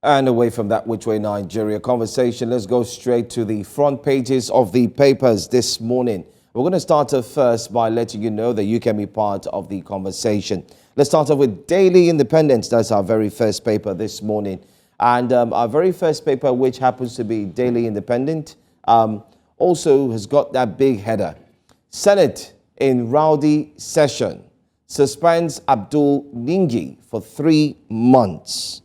And away from that Which Way Nigeria conversation, let's go straight to the front pages of the papers this morning. We're going to start off first by letting you know that you can be part of the conversation. Let's start off with Daily Independent. That's our very first paper this morning. And our very first paper, which happens to be Daily Independent, also has got that big header. Senate in rowdy session suspends Abdul Ningi for 3 months.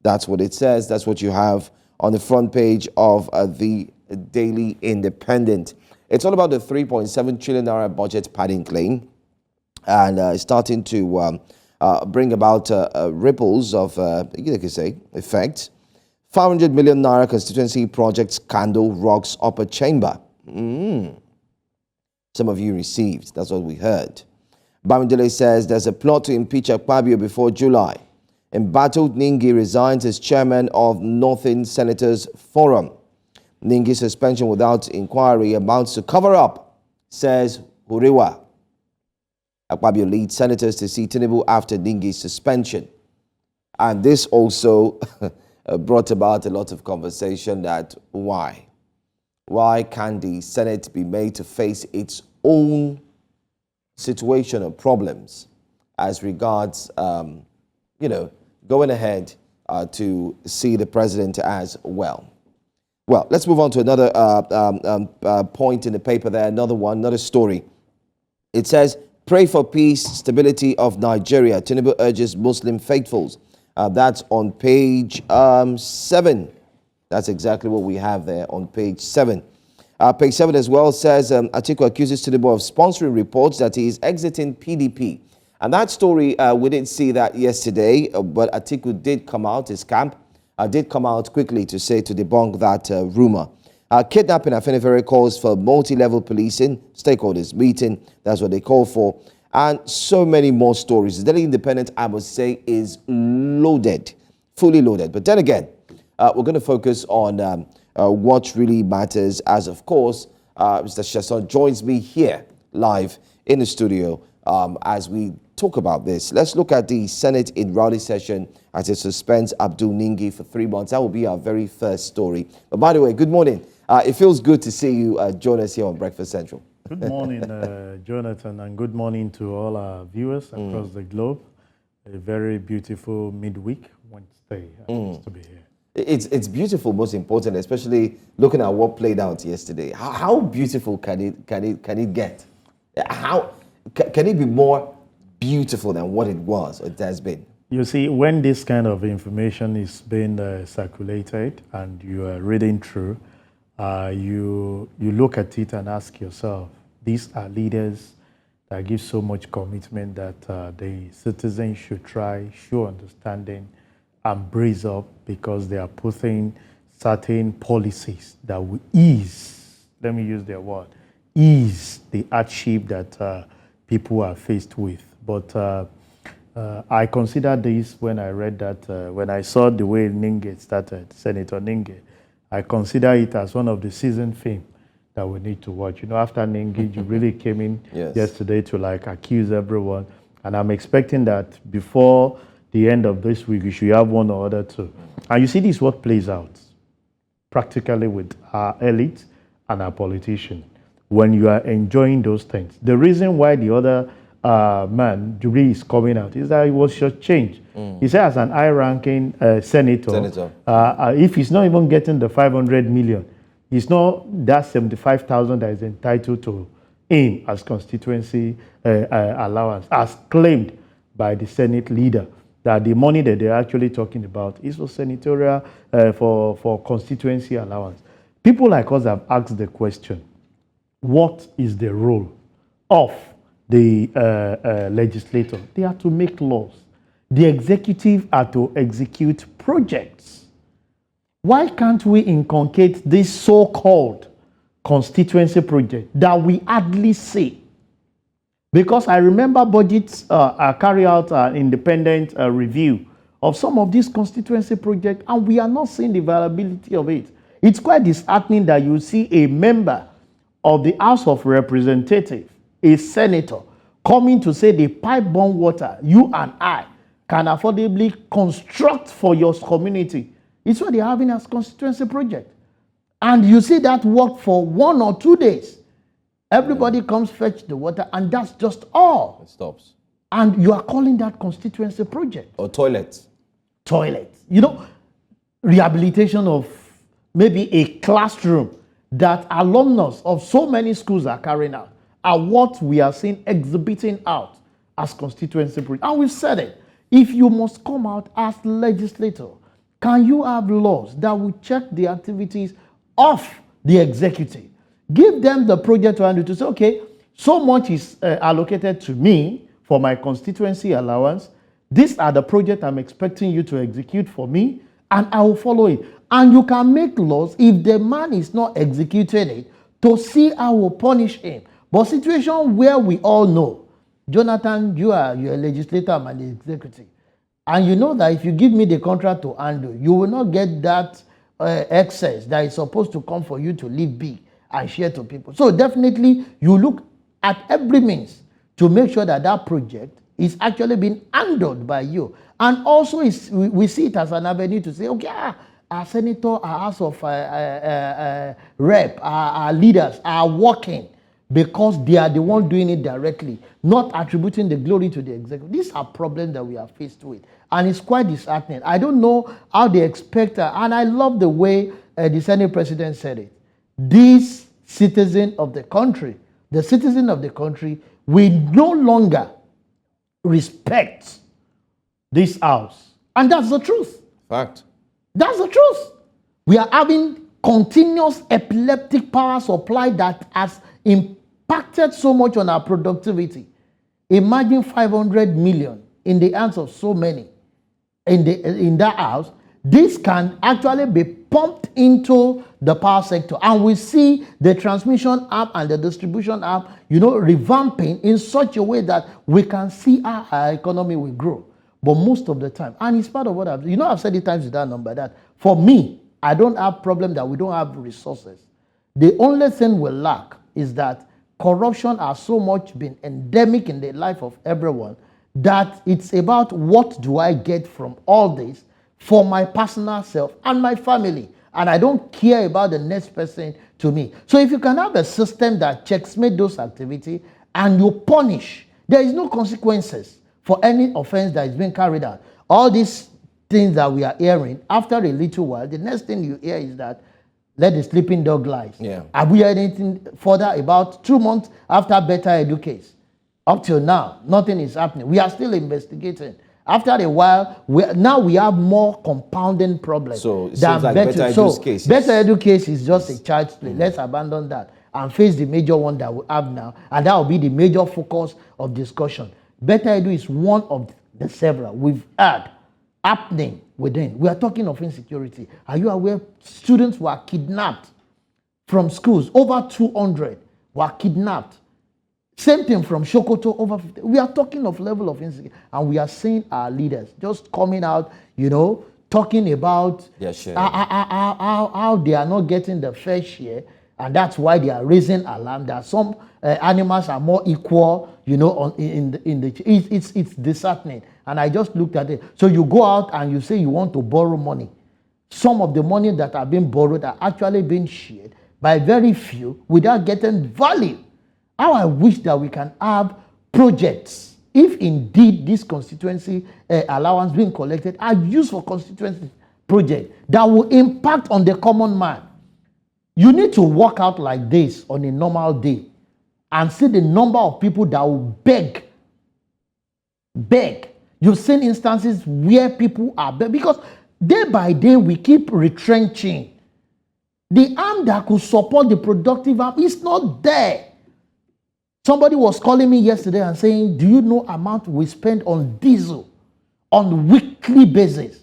That's what it says. That's what you have on the front page of the Daily Independent. It's all about the 3.7 trillion naira budget padding claim, and it's starting to bring about ripples of, you could say, effect. 500 million naira constituency projects candle rocks upper chamber. Some of you received. That's what we heard. Bamidele says there's a plot to impeach Akpabio before July. Embattled Ningi resigns as chairman of Northern Senators Forum. Ningi's suspension without inquiry amounts to cover up, says Huriwa. Akpabio leads senators to see Tinubu after Ningi's suspension. And this also brought about a lot of conversation that why? Why can the Senate be made to face its own situation or problems as regards, going ahead to see the president as well? Well, let's move on to another point in the paper there, another story. It says, pray for peace, stability of Nigeria. Tinubu urges Muslim faithfuls. That's on page 7. That's exactly what we have there on page 7. Page 7 as well says, Atiku accuses Tinubu of sponsoring reports that he is exiting PDP. And that story, we didn't see that yesterday, but Atiku did come out, his camp did come out quickly to debunk that rumor. Kidnapping Afenifere calls for multi-level policing, stakeholders meeting, that's what they call for. And so many more stories. The Daily Independent, I must say, is loaded, fully loaded. But then again, we're going to focus on what really matters, as of course, Mr. Olusesan joins me here live in the studio as we talk about this. Let's look at the Senate in rowdy session as it suspends Abdul Ningi for 3 months. That will be our very first story. But by the way, good morning. It feels good to see you join us here on Breakfast Central. Good morning, Jonathan, and good morning to all our viewers across the globe. A very beautiful midweek Wednesday. Happens to be here. It's beautiful, most important, especially looking at what played out yesterday. How beautiful can it get? How can it be more beautiful than what it was or it has been? You see, when this kind of information is being circulated and you are reading through, you look at it and ask yourself, these are leaders that give so much commitment that the citizens should try, show understanding, and brace up because they are putting certain policies that will ease, let me use their word, ease the hardship that people are faced with. But I considered this when I read that, when I saw the way Ningi started, Senator Ningi, I consider it as one of the season film that we need to watch. You know, after Ningi, you really came in yesterday to accuse everyone. And I'm expecting that before the end of this week, you should have one or other two. And you see this what plays out practically with our elite and our politicians when you are enjoying those things. The reason why the other man, Jubilee, is coming out is that it was just changed. He said as an high-ranking senator, if he's not even getting the 500 million, he's not that 75,000 that is entitled to him as constituency allowance, as claimed by the Senate leader, that the money that they're actually talking about is for senatorial, for constituency allowance. People like us have asked the question, what is the role of the legislator? They are to make laws. The executive are to execute projects. Why can't we inculcate this so-called constituency project that we hardly see? Because I remember budgets carry out an independent review of some of these constituency projects, and we are not seeing the viability of it. It's quite disheartening that you see a member of the House of Representatives, a senator, coming to say the pipe-borne water, you and I, can affordably construct for your community. It's what they're having as constituency project. And you see that work for 1 or 2 days. Everybody comes fetch the water, and that's just all. It stops. And you are calling that constituency project. Or toilets. Toilets. You know, rehabilitation of maybe a classroom that alumnus of so many schools are carrying out are what we are seeing exhibiting out as constituency project. And we've said it. If you must come out as legislator, can you have laws that will check the activities of the executive? Give them the project to handle to say, okay, so much is allocated to me for my constituency allowance. These are the projects I'm expecting you to execute for me, and I will follow it. And you can make laws if the man is not executing it to see how we'll punish him. But situation where we all know, Jonathan, you're a legislator, I'm an executive. And you know that if you give me the contract to handle, you will not get that excess that is supposed to come for you to live big and share to people. So definitely you look at every means to make sure that that project is actually being handled by you. And also we see it as an avenue to say, okay, our senator, our House of Rep, our leaders are working because they are the one doing it directly, not attributing the glory to the executive. These are problems that we are faced with. And it's quite disheartening. I don't know how they expect, and I love the way the Senate president said it. These citizen of the country, the citizen of the country, will no longer respect this house. And that's the truth. Fact. That's the truth. We are having continuous epileptic power supply that has impacted so much on our productivity. Imagine 500 million in the hands of so many in that house. This can actually be pumped into the power sector. And we see the transmission arm and the distribution arm, revamping in such a way that we can see how our economy will grow. But most of the time, and it's part of what I've said it times with that number, that for me, I don't have problem that we don't have resources. The only thing we lack is that corruption has so much been endemic in the life of everyone that it's about what do I get from all this for my personal self and my family. And I don't care about the next person to me. So if you can have a system that checkmate those activities and you punish, there is no consequences for any offense that is being carried out. All these things that we are hearing, after a little while, the next thing you hear is that let the sleeping dog lie. Yeah. Have we heard anything further about 2 months after better education? Up till now, nothing is happening. We are still investigating. After a while, we have more compounding problems. So it seems like better education. Better education is just a child's play. Let's abandon that and face the major one that we have now. And that will be the major focus of discussion. Better edu is one of the several we've had happening within. We are talking of insecurity. Are you aware students were kidnapped from schools? Over 200 were kidnapped. Same thing from Sokoto, over 50. We are talking of level of insecurity. And we are seeing our leaders just coming out, talking about how they are not getting the fair share. And that's why they are raising alarm that some animals are more equal, it's disheartening. And I just looked at it. So you go out and you say you want to borrow money. Some of the money that are being borrowed are actually being shared by very few without getting value. How I wish that we can have projects, if indeed this constituency allowance being collected are used for constituency projects that will impact on the common man. You need to work out like this on a normal day and see the number of people that will beg. You've seen instances where people are begging because day by day we keep retrenching. The arm that could support the productive arm is not there. Somebody was calling me yesterday and saying, do you know amount we spend on diesel on weekly basis?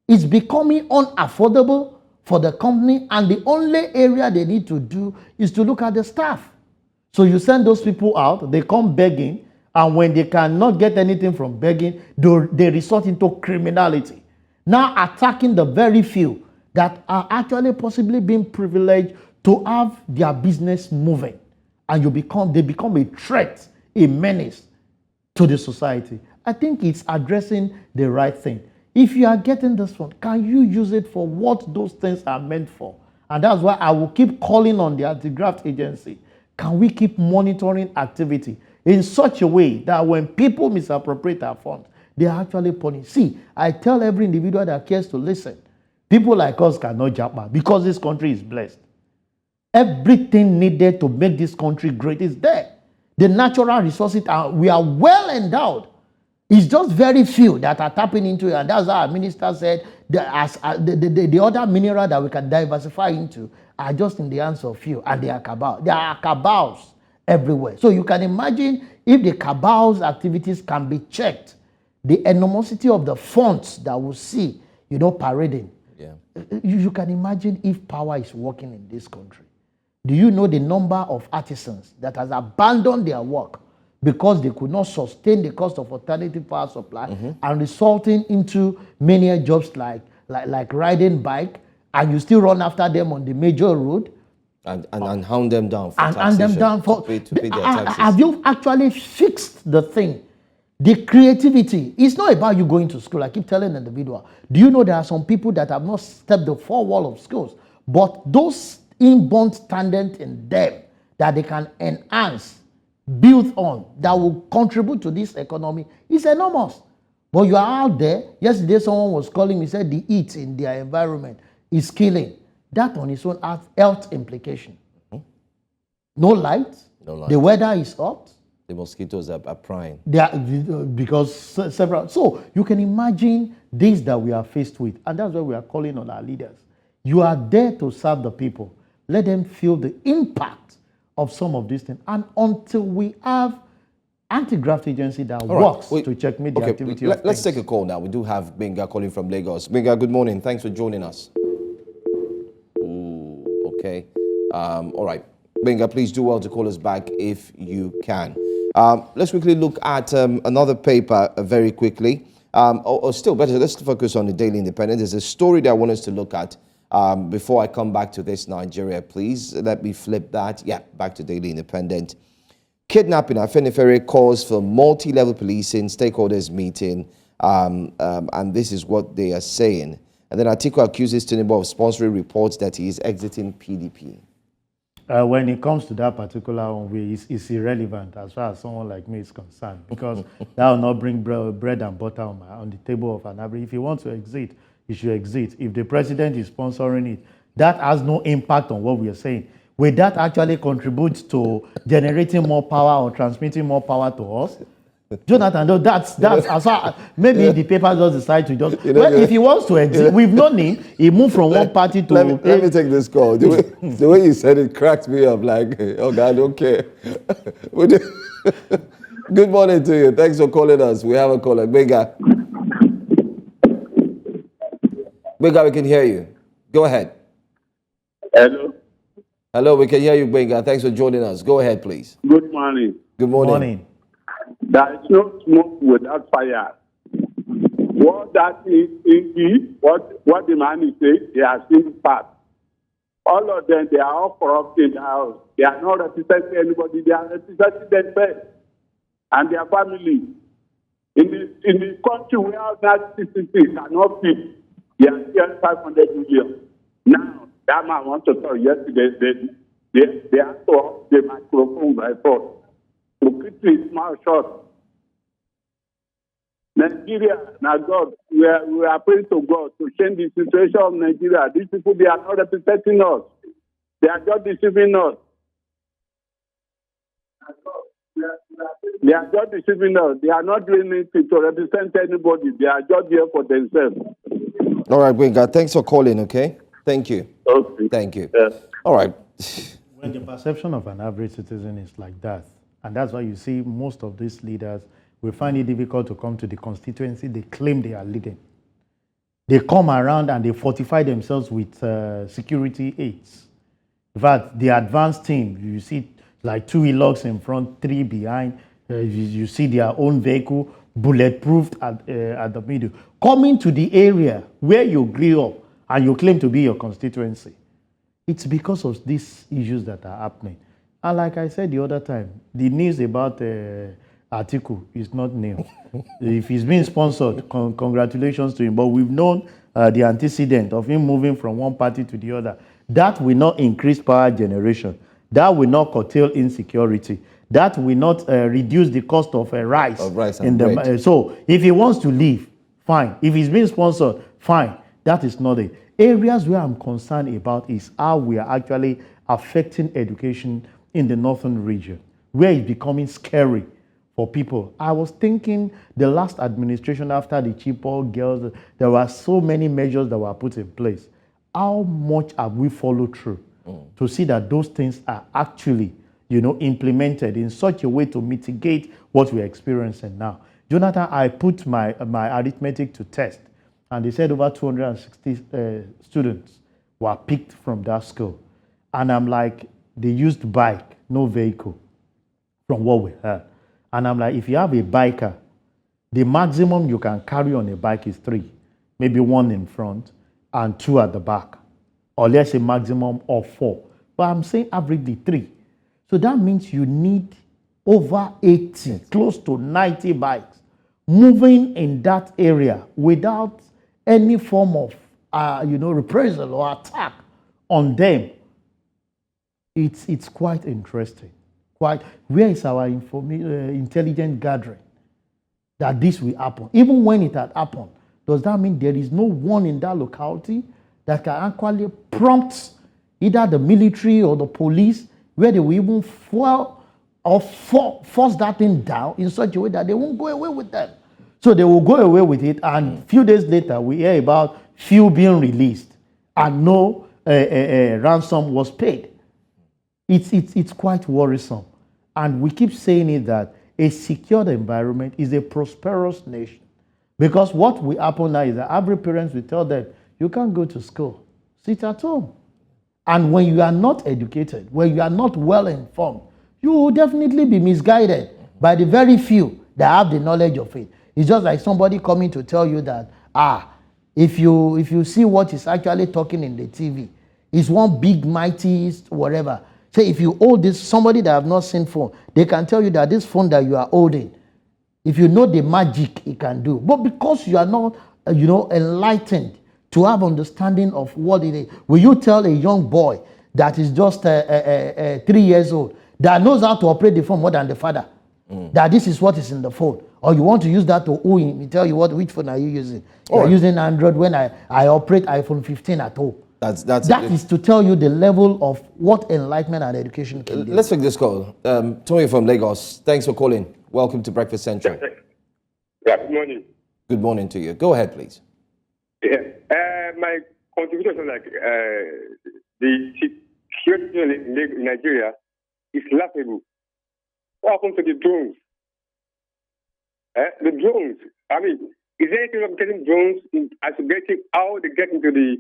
It's becoming unaffordable for the company, and the only area they need to do is to look at the staff. So you send those people out, they come begging, and when they cannot get anything from begging, they resort into criminality. Now attacking the very few that are actually possibly being privileged to have their business moving. And they become a threat, a menace to the society. I think it's addressing the right thing. If you are getting this fund, can you use it for what those things are meant for? And that's why I will keep calling on the anti-graft agency. Can we keep monitoring activity in such a way that when people misappropriate our funds, they are actually punished? See, I tell every individual that cares to listen, people like us cannot jump out because this country is blessed. Everything needed to make this country great is there. The natural resources, we are well endowed. It's just very few that are tapping into it. And that's how our minister said the other mineral that we can diversify into are just in the hands of few. And they are cabals. There are cabals everywhere. So you can imagine if the cabals activities can be checked, the enormosity of the funds that we'll see, parading. Yeah. You can imagine if power is working in this country. Do you know the number of artisans that has abandoned their work because they could not sustain the cost of alternative power supply, and resulting into many jobs like riding bike, and you still run after them on the major road and hound them down for and them down for to pay their taxes. Have you actually fixed the thing? The creativity is not about you going to school. I keep telling the individual, do you know there are some people that have not stepped the four wall of schools, but those inborn talent in them that they can enhance, build on, that will contribute to this economy is enormous. But you are out there. Yesterday someone was calling me, said the heat in their environment is killing. That on its own has health implication. No light. No light. The weather is hot. The mosquitoes are prying. They are, because several. So you can imagine this that we are faced with. And that's why we are calling on our leaders. You are there to serve the people. Let them feel the impact of some of these things. And until we have anti-graft agency that works to checkmate the activity of let's take a call now. We do have Benga calling from Lagos. Benga, good morning. Thanks for joining us. Ooh, okay. All right. Benga, please do well to call us back if you can. Let's quickly look at another paper very quickly. Or still better, let's focus on the Daily Independent. There's a story that I want us to look at before I come back to this Nigeria, please. Let me flip that. Yeah, back to Daily Independent. Kidnapping, Afenifere calls for multi-level policing, stakeholders meeting, and this is what they are saying. And then Atiku accuses Tinubu of sponsoring reports that he is exiting PDP. When it comes to that particular one, it's irrelevant as far as someone like me is concerned, because that will not bring bread and butter on the table of an average. If you want to exit, you should exit. If the president is sponsoring it, that has no impact on what we are saying. Will that actually contribute to generating more power or transmitting more power to us? Jonathan, that's as far maybe the paper just decide to just if he wants to exit, we've known him. He moved from one party to. Let me take this call. The way you said it cracked me up. Like, oh God, I don't care. Good morning to you. Thanks for calling us. We have a caller, Benga. Benga, we can hear you. Go ahead. Hello. Hello, we can hear you, Benga. Thanks for joining us. Go ahead, please. Good morning. Good morning. There is no smoke without fire. What that is, what the man is saying, they are seeing part. All of them, they are all corrupt in the house. They are not representing anybody. They are representing themselves and their family. In the country where that CCC cannot fit, they are still 500 million. Now, that man wants to talk yesterday. They have to off the microphone by force. To keep his mouth shut. Nigeria, now God, we are praying to God to change the situation of Nigeria. These people, they are not representing us. They are just deceiving us. They are just deceiving us. They are not doing anything to represent anybody. They are just there for themselves. All right, Benga, thanks for calling, okay? Thank you. Okay. Thank you. Yeah. All right. When the perception of an average citizen is like that, and that's why you see most of these leaders will find it difficult to come to the constituency they claim they are leading. They come around and they fortify themselves with security aids. In fact, the advanced team, you see like 2 e-logs in front, 3 behind. You see their own vehicle, bulletproof at the middle. Coming to the area where you grew up and you claim to be your constituency. It's because of these issues that are happening. And like I said the other time, the news about Atiku is not new. If he's being sponsored, congratulations to him. But we've known the antecedent of him moving from one party to the other. That will not increase power generation. That will not curtail insecurity. That will not reduce the cost of rice. Of rice and bread. So if he wants to leave, fine. If he's being sponsored, fine. That is not it. Areas where I'm concerned about is how we are actually affecting education in the northern region, where it's becoming scary for people. I was thinking the last administration after the Chibok girls, there were so many measures that were put in place. How much have we followed through to see that those things are actually, implemented in such a way to mitigate what we're experiencing now? Jonathan, I put my arithmetic to test, and they said over 260 students were picked from that school. And I'm like, they used bike, no vehicle, from what we heard. And I'm like, if you have a biker, the maximum you can carry on a bike is 3, maybe 1 in front and 2 at the back, or let's say maximum of 4. But I'm saying averagely 3. So that means you need over 80, close to 90 bikes moving in that area without any form of, reprisal or attack on them. It's quite interesting. Where is our intelligent gathering that this will happen? Even when it had happened, does that mean there is no one in that locality that can actually prompt either the military or the police, where they will even force that thing down in such a way that they won't go away with them? So they will go away with it, and a few days later, we hear about few being released and no ransom was paid. It's quite worrisome. And we keep saying it that a secured environment is a prosperous nation. Because what will happen now is that every parent will tell them, you can't go to school, sit at home. And when you are not educated, when you are not well informed, you will definitely be misguided by the very few that have the knowledge of it. It's just like somebody coming to tell you that, if you see what is actually talking in the TV, it's one big mighty whatever. Say if you hold this, somebody that have not seen phone, they can tell you that this phone that you are holding, if you know the magic it can do. But because you are not, enlightened to have understanding of what it is, will you tell a young boy that is just 3 years old, that knows how to operate the phone more than the father, that this is what is in the phone? Or you want to use that to woo him, he tell you which phone are you using? You're using Android when I operate iPhone 15 at home. That is to tell you the level of what enlightenment and education can do. Let's take this call. Tony from Lagos, thanks for calling. Welcome to Breakfast Central. Yeah, good morning. Good morning to you. Go ahead, please. Yeah, my contribution is like the situation in Nigeria is laughable. What happened to the drones? The drones. I mean, is there anything of getting drones as to getting how they get into the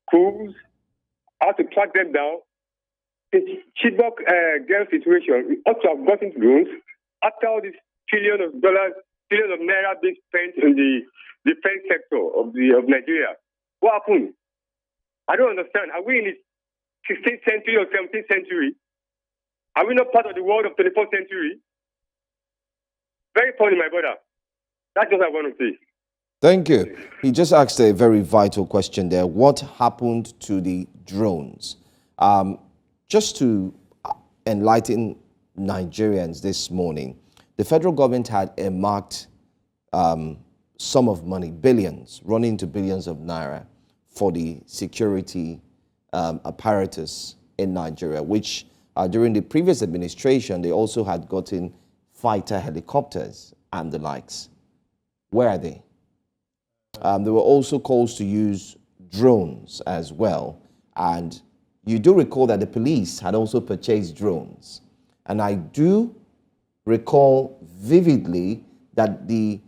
schools, how to track them down? The Chibok girl situation, we ought to have gotten drones after all this trillions of naira being spent in the defense sector of Nigeria. What happened? I don't understand. Are we in the 16th century or 17th century? Are we not part of the world of 24th century? Very funny, my brother. That's what I want to say. Thank you. He just asked a very vital question there. What happened to the drones? Just to enlighten Nigerians this morning, the federal government had earmarked sum of money, billions, running into billions of naira, for the security apparatus in Nigeria, which during the previous administration, they also had gotten fighter helicopters and the likes. Where are they? There were also calls to use drones as well. And you do recall that the police had also purchased drones. And I do recall vividly that the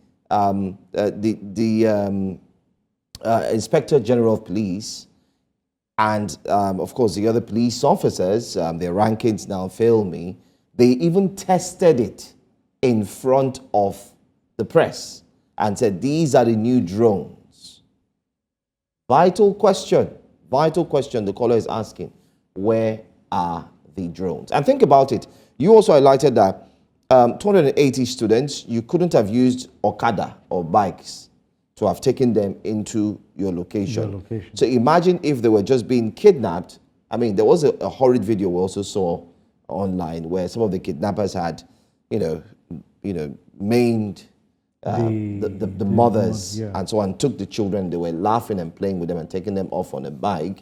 Inspector General of Police and, of course, the other police officers, their rankings now fail me, they even tested it in front of the press and said, these are the new drones. Vital question the caller is asking. Where are the drones? And think about it. You also highlighted that 280 students, you couldn't have used Okada or bikes to have taken them into your location. So imagine if they were just being kidnapped. I mean, there was a horrid video we also saw online where some of the kidnappers had, maimed the mothers and so on, took the children. They were laughing and playing with them and taking them off on a bike.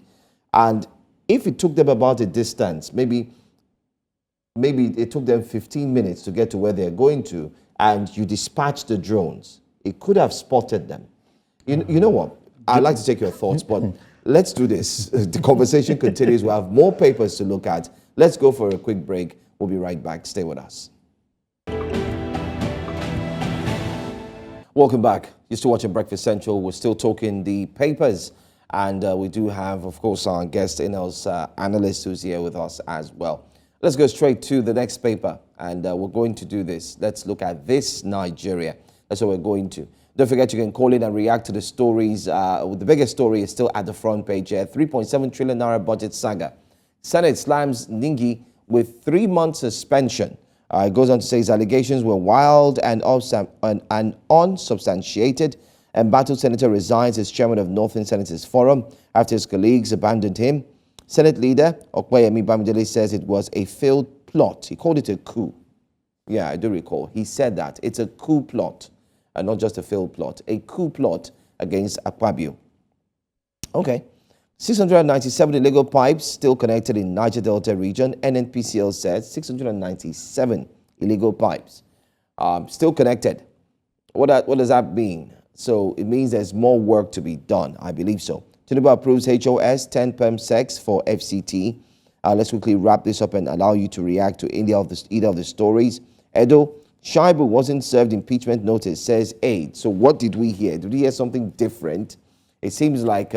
And if it took them about a distance, maybe it took them 15 minutes to get to where they're going to, and you dispatch the drones, it could have spotted them. You know what? I'd like to take your thoughts, but let's do this. The conversation continues. We have more papers to look at. Let's go for a quick break. We'll be right back. Stay with us. Welcome back. You're still watching Breakfast Central. We're still talking the papers. And we do have, of course, our guest in-house analyst who's here with us as well. Let's go straight to the next paper, and we're going to do this. Let's look at this Nigeria. That's what we're going to. Don't forget you can call in and react to the stories. The biggest story is still at the front page here. 3.7 trillion naira budget saga. Senate slams Ningi with 3-month suspension. It goes on to say his allegations were wild and unsubstantiated. Embattled senator resigns as chairman of Northern Senators Forum after his colleagues abandoned him. Senate leader Okweyemi Bamidele says it was a failed plot. He called it a coup. Yeah, I do recall. He said that. It's a coup plot, and not just a failed plot. A coup plot against Akpabio. Okay. 697 illegal pipes still connected in Niger Delta region. NNPCL says 697 illegal pipes still connected. What does that mean? So it means there's more work to be done. I believe so. Tinubu approves HOS 10 perm sex for FCT. Let's quickly wrap this up and allow you to react to either of the stories. Edo, Shaibu wasn't served impeachment notice, says aide. So what did we hear? Did we hear something different? It seems like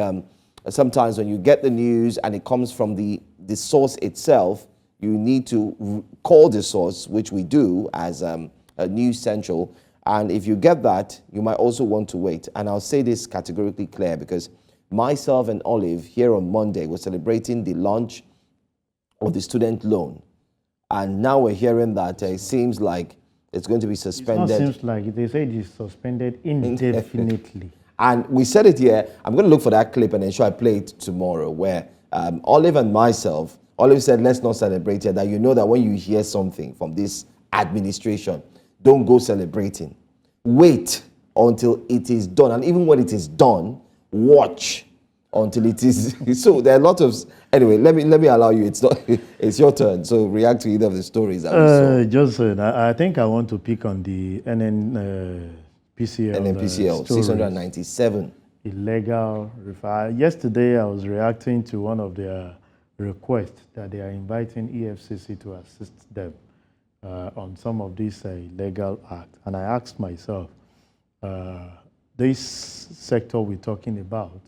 sometimes when you get the news and it comes from the source itself, you need to call the source, which we do as a News Central. And if you get that, you might also want to wait. And I'll say this categorically clear because myself and Olive here on Monday were celebrating the launch of the student loan. And now we're hearing that it seems like it's going to be suspended. It seems like they say it's suspended indefinitely. And we said it here. I'm going to look for that clip and ensure I play it tomorrow where Olive and myself, Olive said, let's not celebrate it. That you know that when you hear something from this administration, don't go celebrating. Wait until it is done. And even when it is done, watch until it is. So there are a lot of. Anyway, let me allow you. It's your turn. So react to either of the stories that we saw. Johnson, I think I want to pick on the NNPCL 697 illegal refi. Yesterday, I was reacting to one of their requests that they are inviting EFCC to assist them on some of these illegal acts, and I asked myself, this sector we're talking about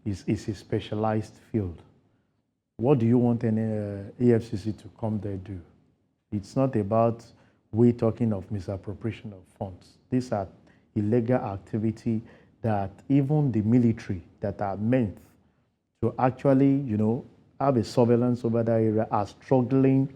is a specialized field. What do you want an EFCC to come there do? It's not about we talking of misappropriation of funds. These are illegal activity that even the military that are meant to actually, have a surveillance over that area are struggling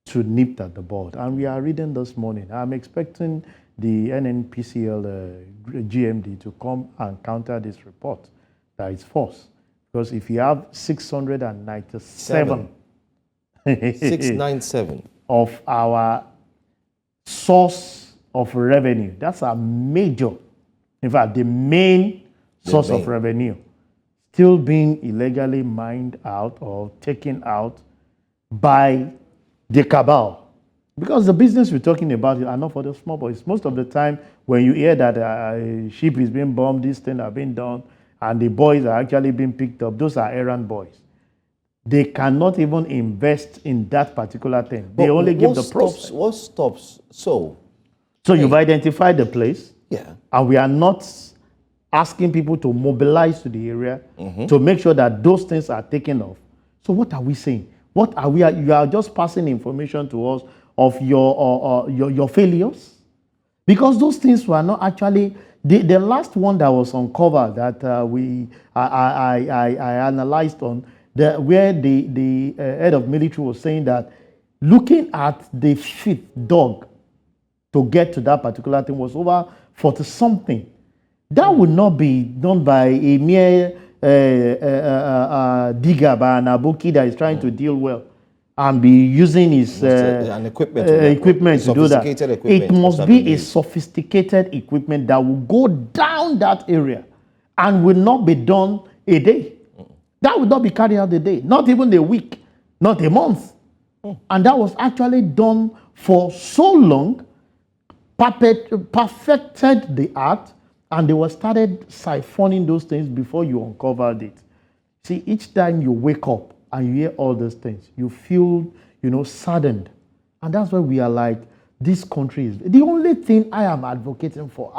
to nip at the bud. And we are reading this morning. I'm expecting the NNPCL GMD to come and counter this report that is false. Because if you have 697 697 of our source of revenue, that's a major, in fact, the main source of revenue, still being illegally mined out or taken out by the cabal. Because the business we're talking about are not for the small boys. Most of the time, when you hear that a ship is being bombed, these things are being done, and the boys are actually being picked up, those are errand boys. They cannot even invest in that particular thing. They only give the profit. What stops? So you've identified the place. Yeah. And we are not asking people to mobilize to the area to make sure that those things are taken off. So what are we saying? What are we? You are just passing information to us of your failures, because those things were not actually the last one that was uncovered that I analyzed on where the head of military was saying that looking at the fifth dog to get to that particular thing was over 40 something. That would not be done by a mere digger, by an aboki that is trying to deal well and be using his equipment to do that. It must be a used. sophisticated equipment that will go down that area and will not be done a day. That would not be carried out a day, not even a week, not a month. And that was actually done for so long, perfected the art, and they were started siphoning those things before you uncovered it. See, each time you wake up and you hear all those things, you feel, saddened. And that's why we are like, this country is... The only thing I am advocating for,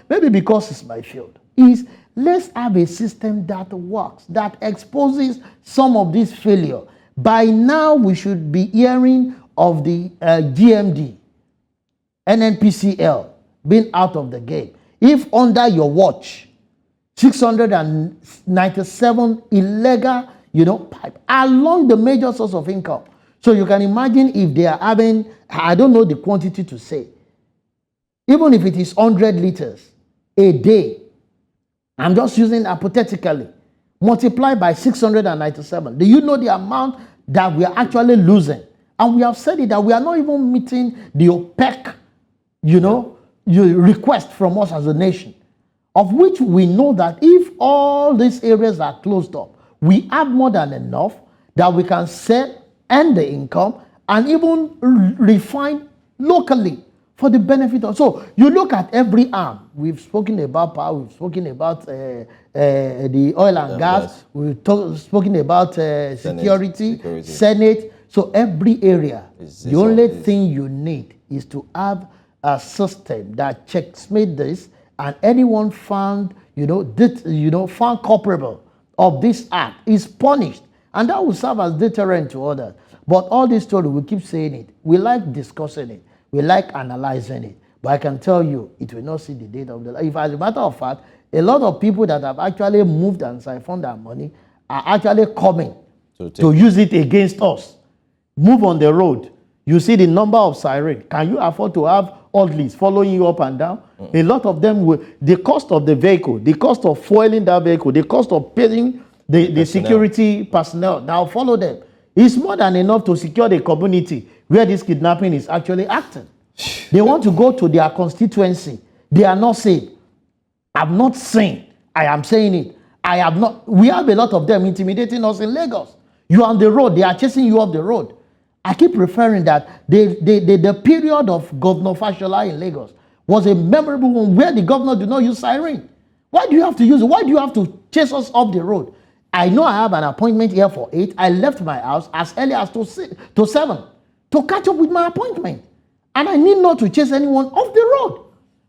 maybe because it's my field, is let's have a system that works, that exposes some of this failure. By now, we should be hearing of the GMD, NNPCL being out of the game. If under your watch, 697 illegal, pipe along the major source of income. So you can imagine if they are having, I don't know the quantity to say, even if it is 100 liters a day, I'm just using hypothetically, multiply by 697. Do you know the amount that we are actually losing? And we have said it that we are not even meeting the OPEC, request from us as a nation, of which we know that if all these areas are closed up, we have more than enough that we can sell and the income and even refine locally for the benefit of. So you look at every arm. We've spoken about power. We've spoken about the oil and gas. We've spoken about security, Senate. So every area, the only thing you need is to have a system that checkmate this, and anyone found, found culpable of this act is punished, and that will serve as deterrent to others. But all this story, we keep saying it. We like discussing it. We like analyzing it. But I can tell you, it will not see the date of the life. If, as a matter of fact, a lot of people that have actually moved and siphoned their money are actually coming to use it against us. Move on the road. You see the number of sirens. Can you afford to have orderlies following you up and down? A lot of them will, the cost of the vehicle, the cost of fueling that vehicle, the cost of paying the security personnel that will follow them is more than enough to secure the community where this kidnapping is actually acting. They want to go to their constituency. They are not saying, I'm not saying, I am saying it. I have not, we have a lot of them intimidating us in Lagos. You are on the road, they are chasing you off the road. I keep referring that the period of Governor Fashola in Lagos was a memorable one where the governor did not use siren. Why do you have to use it? Why do you have to chase us up the road? I know I have an appointment here for 8. I left my house as early as to 7 to catch up with my appointment. And I need not to chase anyone off the road.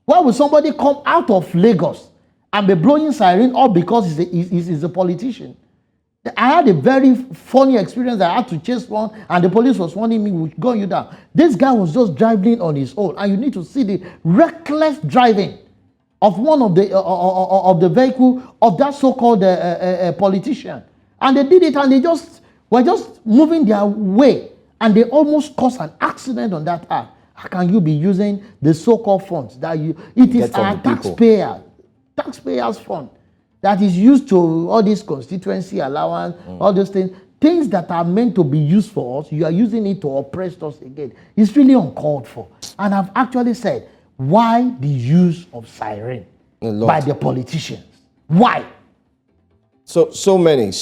Why would somebody come out of Lagos and be blowing siren all because he's a politician? I had a very funny experience. I had to chase one, and the police was warning me, "We'll gun you down." This guy was just driving on his own, and you need to see the reckless driving of one of the vehicle of that so-called politician. And they did it, and they were just moving their way, and they almost caused an accident on that path. How can you be using the so-called funds that it is our taxpayers' fund that is used to all this constituency allowance, all those things that are meant to be used for us, you are using it to oppress us again. It's really uncalled for. And I've actually said, why the use of siren by the politicians? Why? So many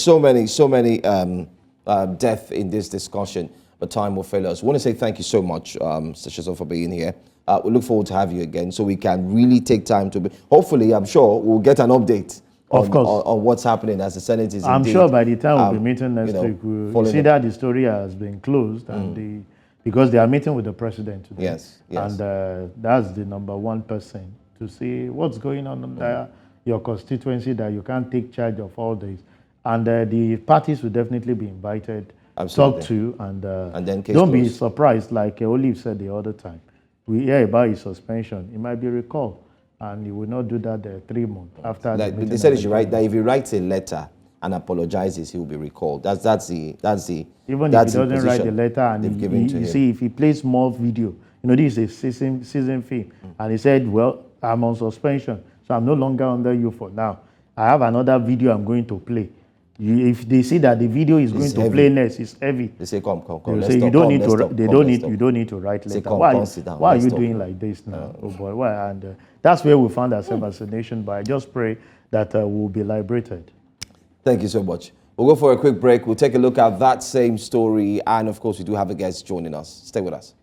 death in this discussion, but time will fail us. I want to say thank you so much, Mr. Shazon, for being here. We look forward to have you again so we can really take time to be, hopefully, I'm sure we'll get an update on what's happening as the Senate is. I'm sure by the time we'll be meeting next week, we'll see that the story has been closed and because they are meeting with the president today. Yes. And that's the number one person to see what's going on in your constituency, that you can't take charge of all this. And the parties will definitely be invited, talk to, and then don't be surprised, like Olive said the other time. We hear about his suspension. He might be recalled, and he will not do that 3 months after. They said you should write that if he writes a letter and apologizes, he will be recalled. That's the Even that's if he the doesn't write the position letter and they've given to you him. see, if he plays more video, this is a season film, and he said, well, I'm on suspension, so I'm no longer under you for now. I have another video I'm going to play. If they see that the video is going to play next, it's heavy. They say, come. They say you don't need to. They don't need. You don't need to write Say, letter. come, sit down. Why are Let's you talk. doing like this now? Oh boy, why? And that's where we found ourselves as a nation. But I just pray that we'll be liberated. Thank you so much. We'll go for a quick break. We'll take a look at that same story. And of course, we do have a guest joining us. Stay with us.